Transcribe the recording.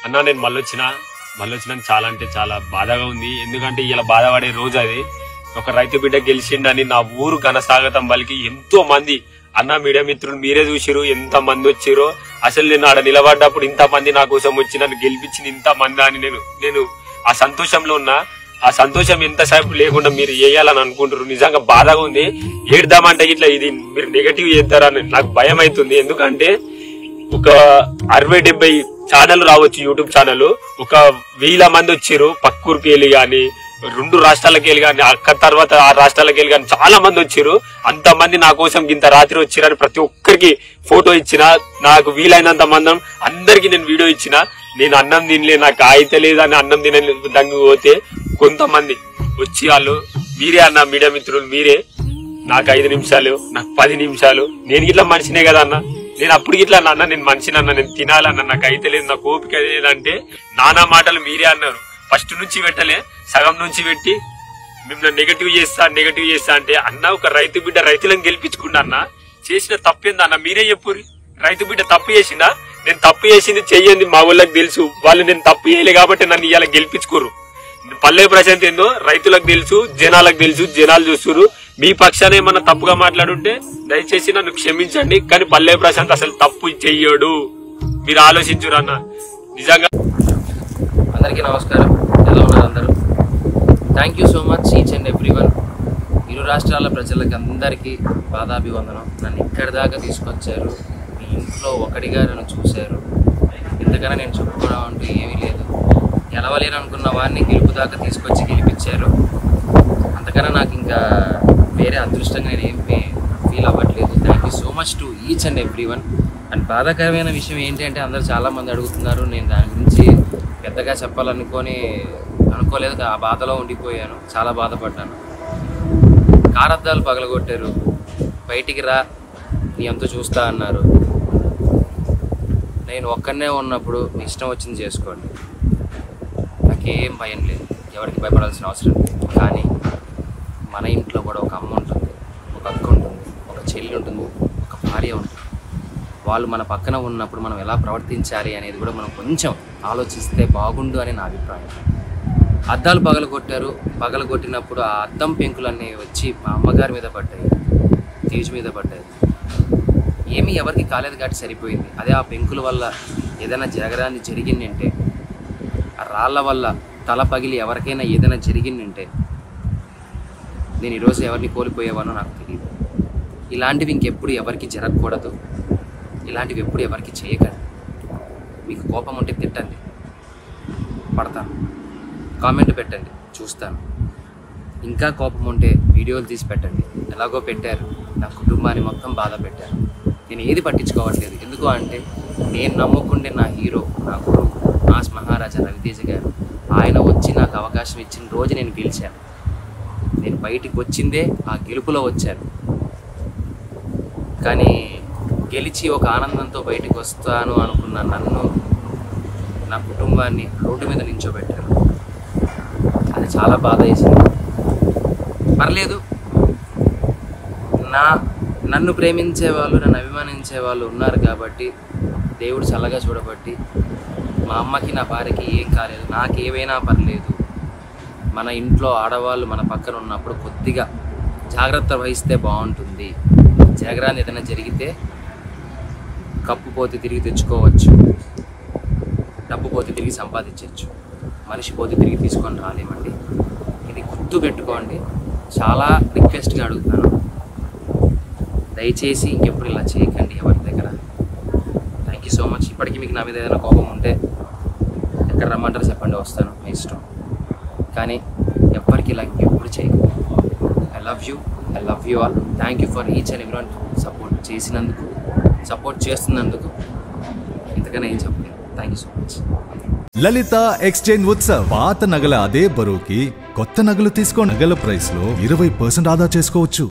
అన్న నేను మళ్ళొచ్చినాను చాలా అంటే చాలా బాధగా ఉంది. ఎందుకంటే ఇలా బాధపడే రోజు అది. ఒక రైతు బిడ్డ గెలిచిండని నా ఊరు ఘనస్వాగతం పలికి ఎంతో మంది అన్న మీడియా మిత్రులు మీరే చూసిరు ఎంత మంది వచ్చిరో. అసలు నేను ఆడ నిలబడ్డప్పుడు ఇంత మంది నా కోసం వచ్చి నన్ను గెలిపించింది ఇంత మంది అని నేను ఆ సంతోషంలో ఉన్నా. ఆ సంతోషం ఎంతసేపు లేకుండా మీరు వేయాలని అనుకుంటారు. నిజంగా బాధగా ఉంది. ఏడ్దామంటే ఇట్లా ఇది మీరు నెగటివ్ చేస్తారని నాకు భయం అవుతుంది. ఎందుకంటే ఒక 60-70 ఛానల్ రావచ్చు, యూట్యూబ్ ఛానల్. ఒక 1000 మంది వచ్చిర్రు పక్కూరికి వెళ్ళి గాని 2 రాష్ట్రాలకు వెళ్ళి కానీ అక్క తర్వాత 6 రాష్ట్రాలకు వెళ్ళి కానీ చాలా మంది వచ్చిర్రు. అంతమంది నా కోసం ఇంత రాత్రి వచ్చిరని ప్రతి ఒక్కరికి ఫోటో ఇచ్చిన. నాకు వీలైనంత మందం అందరికి నేను వీడియో ఇచ్చిన. నేను అన్నం తినలే, నాకు అయితే లేదని అన్నం తినలే దంగి పోతే కొంతమంది వచ్చి వాళ్ళు మీరే అన్న మీడియా మిత్రులు మీరే నాకు 5 నిమిషాలు నాకు 10 నిమిషాలు నేను ఇట్లా మనిషినే కదా అన్న. నేను అప్పుడు ఇట్లా అన్న నేను మనిషిని అన్న, నేను తినాలన్న, నాకు అయితే లేదు, నాకు ఓపిక లేదంటే నానా మాటలు మీరే అన్నారు. ఫస్ట్ నుంచి పెట్టలే, సగం నుంచి పెట్టి మిమ్మల్ని నెగటివ్ చేస్తా అంటే అన్న ఒక రైతు బిడ్డ రైతులను గెలిపించుకున్నా అన్న. చేసిన తప్పేందా అన్న మీరే చెప్పుర్రి. రైతు బిడ్డ తప్పు చేసిందా? నేను తప్పు చేసింది చెయ్యండి మా ఊళ్ళకి తెలుసు. వాళ్ళు నేను తప్పు చేయలే కాబట్టి నన్ను ఇవాళ గెలిపించుకోరు. పల్లె ప్రశాంత్ ఏందో రైతులకు తెలుసు, జనాలకు తెలుసు, జనాలు చూస్తున్నారు. మీ పక్షాన ఏమన్నా తప్పుగా మాట్లాడుంటే దయచేసి నన్ను క్షమించండి. కానీ పల్లె ప్రశాంత్ అసలు తప్పు చెయ్యడు. మీరు ఆలోచించురు అన్న. నిజంగా అందరికీ నమస్కారం. ఎలా ఉన్నారు అందరూ? Thank you so much each and everyone. ఇరు రాష్ట్రాల ప్రజలకి అందరికీ పాదాభివందనం. నన్ను ఇక్కడి దాకా తీసుకొచ్చారు. మీ ఇంట్లో ఒకటిగా నన్ను చూశారు. ఇంతకన్నా నేను చెప్పుకోవడం అంటూ ఏమీ లేదు. గెలవలేను అనుకున్న వారిని గెలుపు దాకా తీసుకొచ్చి గెలిపించారు. అంతకన్నా నాకు ఇంకా వేరే అదృష్టంగా నేను ఏం ఫీల్ అవ్వట్లేదు. Thank you so much to each and everyone. And బాధాకరమైన విషయం ఏంటంటే అందరూ చాలామంది అడుగుతున్నారు. నేను దాని గురించి పెద్దగా అనుకోలేదు. ఆ బాధలో ఉండిపోయాను. చాలా బాధపడ్డాను. కారద్దాలు పగలగొట్టారు. బయటికి రా నీ అంత చూస్తా అన్నారు. నేను ఒక్కనే ఉన్నప్పుడు మీ ఇష్టం వచ్చింది చేసుకోండి, నాకేం భయం లేదు, ఎవరికి భయపడాల్సిన అవసరం లేదు. కానీ మన ఇంట్లో కూడా ఒక అమ్మ ఉంటుంది, ఒక అక్క ఉంటుంది, ఒక చెల్లి ఉంటుంది, ఒక భార్య ఉంటుంది. వాళ్ళు మన పక్కన ఉన్నప్పుడు మనం ఎలా ప్రవర్తించాలి అనేది కూడా మనం కొంచెం ఆలోచిస్తే బాగుండు అని నా అభిప్రాయం. అద్దాలు పగలగొట్టినప్పుడు ఆ అద్దం పెంకులన్నీ వచ్చి మా అమ్మగారి మీద పడ్డాయి, తేజ్ మీద పడ్డాయి. ఏమీ ఎవరికి కాలేదు కాబట్టి సరిపోయింది. అదే ఆ పెంకుల వల్ల ఏదైనా జరగరాని జరిగిందంటే, ఆ రాళ్ళ వల్ల తల పగిలి ఎవరికైనా ఏదైనా జరిగిందంటే నేను ఈరోజు ఎవరిని కోల్పోయేవానో నాకు తెలియదు. ఇలాంటివి ఇంకెప్పుడు ఎవరికి జరగకూడదు. ఇలాంటివి ఎప్పుడు ఎవరికి చేయకండి. మీకు కోపం ఉంటే తిట్టండి, పడతాను. కామెంట్ పెట్టండి, చూస్తాను. ఇంకా కోపం ఉంటే వీడియోలు తీసి పెట్టండి. ఎలాగో పెట్టారు, నా కుటుంబాన్ని మొత్తం బాధ పెట్టారు. నేను ఏది పట్టించుకోవట్లేదు. ఎందుకు అంటే నేను నమ్ముకుంటే నా హీరో, నా గురువు మాస్ మహారాజా రవితేజ గారు, ఆయన వచ్చి నాకు అవకాశం ఇచ్చిన రోజు నేను గెలిచాను. నేను బయటికి వచ్చిందే ఆ గెలుపులో వచ్చాను. కానీ గెలిచి ఒక ఆనందంతో బయటికి వస్తాను అనుకున్న నన్ను, నా కుటుంబాన్ని రోడ్డు మీద నించోబెట్టారు. అది చాలా బాధ వేసింది. పర్లేదు, నన్ను ప్రేమించే వాళ్ళు, నన్ను అభిమానించే వాళ్ళు ఉన్నారు కాబట్టి దేవుడు చల్లగా చూడబట్టి మా అమ్మకి నా భార్యకి ఏం కాలేదు. నాకేమైనా పర్లేదు. మన ఇంట్లో ఆడవాళ్ళు మన పక్కన ఉన్నప్పుడు కొద్దిగా జాగ్రత్త వహిస్తే బాగుంటుంది. జగరాన్ని ఏదైనా జరిగితే కప్పు పోతే తిరిగి తెచ్చుకోవచ్చు, డబ్బు పోతే తిరిగి సంపాదించవచ్చు, మనిషి పోతే తిరిగి తీసుకొని రాలేమండి. ఇది గుర్తు పెట్టుకోండి. చాలా రిక్వెస్ట్గా అడుగుతున్నాను, దయచేసి ఇంకెప్పుడు ఇలా చేయకండి ఎవరి దగ్గర. Thank you so much. ఇప్పటికీ మీకు నా మీద ఏదైనా కోపం ఉంటే ఎక్కడ రమ్మంటారు చెప్పండి, వస్తాను, మీ ఇష్టం. కానీ ఎవ్వరికి ఇలా ఇంకెప్పుడు చేయకండి. I love you all. Thank you for each and everyone support చేస్తున్నందుకు. ఇంతకన్నా ఏం చెప్పలేదు. Thank you so much. Lalitha exchange Utsav. పాత నగల అదే బరువుకి కొత్త నగలు తీసుకో. నగల ప్రైస్ లో 20% ఆదా చేసుకోవచ్చు.